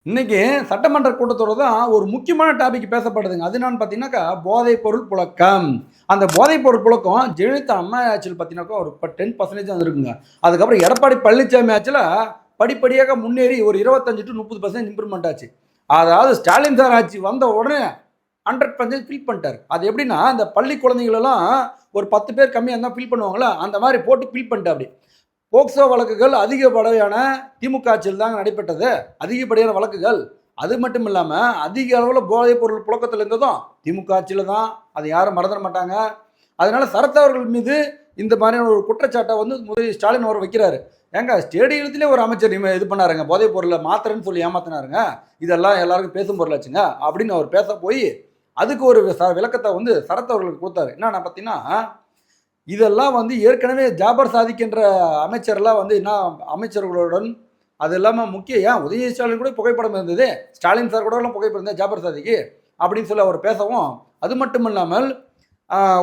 இன்னைக்கு சட்டமன்ற கூட்டத்தோட தான் ஒரு முக்கியமான டாபிக் பேசப்படுதுங்க. அது என்னன்னு பார்த்தீங்கன்னாக்கா, போதைப் பொருள் புழக்கம். அந்த போதைப் பொருள் புழக்கம் ஜெயலலிதா அம்மா ஆட்சியில் பார்த்தீங்கன்னாக்கா, ஒரு 10% வந்திருக்குங்க. அதுக்கப்புறம் எடப்பாடி பழனிசாமி ஆட்சியில படிப்படியாக முன்னேறி ஒரு 25 to 30% இம்ப்ரூவ்மெண்ட் ஆச்சு. அதாவது ஸ்டாலின் சார் ஆட்சி வந்த உடனே 100% ஃபில் பண்ணிட்டாரு. அது எப்படின்னா, அந்த பள்ளி குழந்தைகள் எல்லாம் ஒரு 10 பேர் கம்மியா இருந்தா ஃபில் பண்ணுவாங்கல்ல, அந்த மாரி போட்டு ஃபில் பண்ணிட்டாப்படி. போக்சோ வழக்குகள் அதிகப்படியான திமுக ஆட்சியில் தாங்க நடைபெற்றது. அதிகப்படியான வழக்குகள். அது மட்டும் இல்லாம, அதிக அளவுல போதைப் பொருள் புழக்கத்துல இருந்ததும் திமுக ஆட்சியில தான். அது யாரும் மறந்துட மாட்டாங்க. அதனால சரத் அவர்கள் மீது இந்த மாதிரியான ஒரு குற்றச்சாட்டை வந்து முதலில் ஸ்டாலின் அவர் வைக்கிறாரு. ஏங்க ஸ்டேடியத்திலே ஒரு அமைச்சர் இது பண்ணாருங்க. போதைப் பொருளை மாத்திரன்னு சொல்லி ஏமாத்தினாருங்க. இதெல்லாம் எல்லாருக்கும் பேசும் பொருளாச்சுங்க அப்படின்னு அவர் பேச போய் அதுக்கு ஒரு விளக்கத்தை வந்து சரத் அவர்களுக்கு கொடுத்தாரு. என்னன்னா பார்த்தீங்கன்னா, இதெல்லாம் வந்து ஏற்கனவே ஜாபர் சாதிக் என்ற அமைச்சர்லாம் வந்து என்ன அமைச்சர்களுடன் அது இல்லாமல் முக்கிய ஏன் உதயநிதி ஸ்டாலின் கூட புகைப்படம் இருந்தது, ஸ்டாலின் சார் கூட எல்லாம் புகைப்படம் இருந்தது ஜாபர் சாதிக்கு அப்படின்னு சொல்லி அவர் பேசவும், அது மட்டும் இல்லாமல்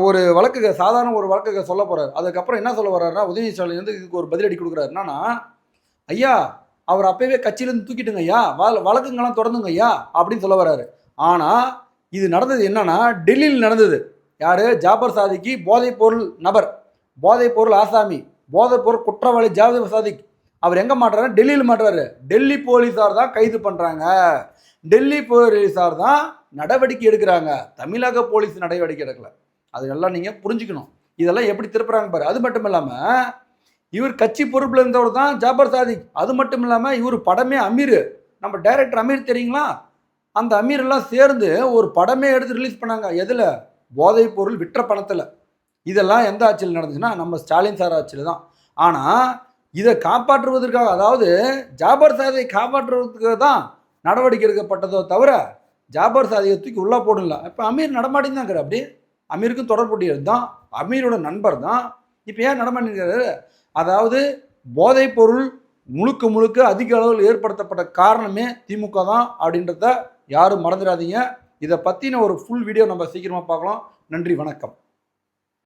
ஒரு வழக்கு சாதாரண ஒரு வழக்கு சொல்ல போறாரு. அதுக்கப்புறம் என்ன சொல்ல வர்றாருன்னா உதயநிதி ஸ்டாலின் வந்து இதுக்கு ஒரு பதிலடி கொடுக்குறாரு. என்னன்னா, ஐயா அவர் அப்பவே கட்சியிலேருந்து தூக்கிட்டுங்க ஐயா, வழக்குங்கெல்லாம் தொடர்ந்துங்க ஐயா அப்படின்னு சொல்ல வர்றாரு. ஆனால் இது நடந்தது என்னன்னா டெல்லியில் நடந்தது. யாரு ஜாபர் சாதிக்கு போதைப் பொருள் நபர், போதைப் பொருள் ஆசாமி, போதைப் பொருள் குற்றவாளி ஜாபர் சாதிக் அவர் எங்க மாட்டுறாரு, டெல்லியில் மாட்டுறாரு. டெல்லி போலீஸார் தான் கைது பண்றாங்க, டெல்லி போலீஸார் தான் நடவடிக்கை எடுக்கிறாங்க. தமிழக போலீஸ் நடவடிக்கை எடுக்கல. அதெல்லாம் நீங்க புரிஞ்சுக்கணும். இதெல்லாம் எப்படி திருப்புறாங்க பாரு. அது மட்டும் இல்லாம இவர் கட்சி பொறுப்புல இருந்தவர் தான் ஜாபர் சாதிக். அது மட்டும் இல்லாம இவர் படமே அமீர், நம்ம டைரக்டர் அமீர் தெரியுங்களா, அந்த அமீர் எல்லாம் சேர்ந்து ஒரு படமே எடுத்து ரிலீஸ் பண்ணாங்க. எதுல, போதைப் பொருள் விற்ற பணத்தில். இதெல்லாம் எந்த ஆட்சியில் நடந்துச்சுன்னா நம்ம ஸ்டாலின் சார் ஆட்சியில் தான். ஆனால் இதை காப்பாற்றுவதற்காக, அதாவது ஜாபர் சாதியை காப்பாற்றுவதற்கு தான் நடவடிக்கை எடுக்கப்பட்டதோ தவிர ஜாபர் சாதியை தூக்கி உள்ளே போடல. இப்போ அமீர் நடமாட்டின்னு தான் அப்படி அமீருக்கும் தொடர்புடையது தான், அமீரோட நண்பர் தான். இப்போ ஏன் நடமாட்டிருக்காரு, அதாவது போதைப் பொருள் முழுக்க முழுக்க அதிக அளவில் ஏற்படுத்தப்பட்ட காரணமே திமுக தான் அப்படின்றத யாரும் மறந்துடாதீங்க. இதை பற்றின ஒரு ஃபுல் வீடியோ நம்ம சீக்கிரமாக பார்க்கலாம். நன்றி, வணக்கம்.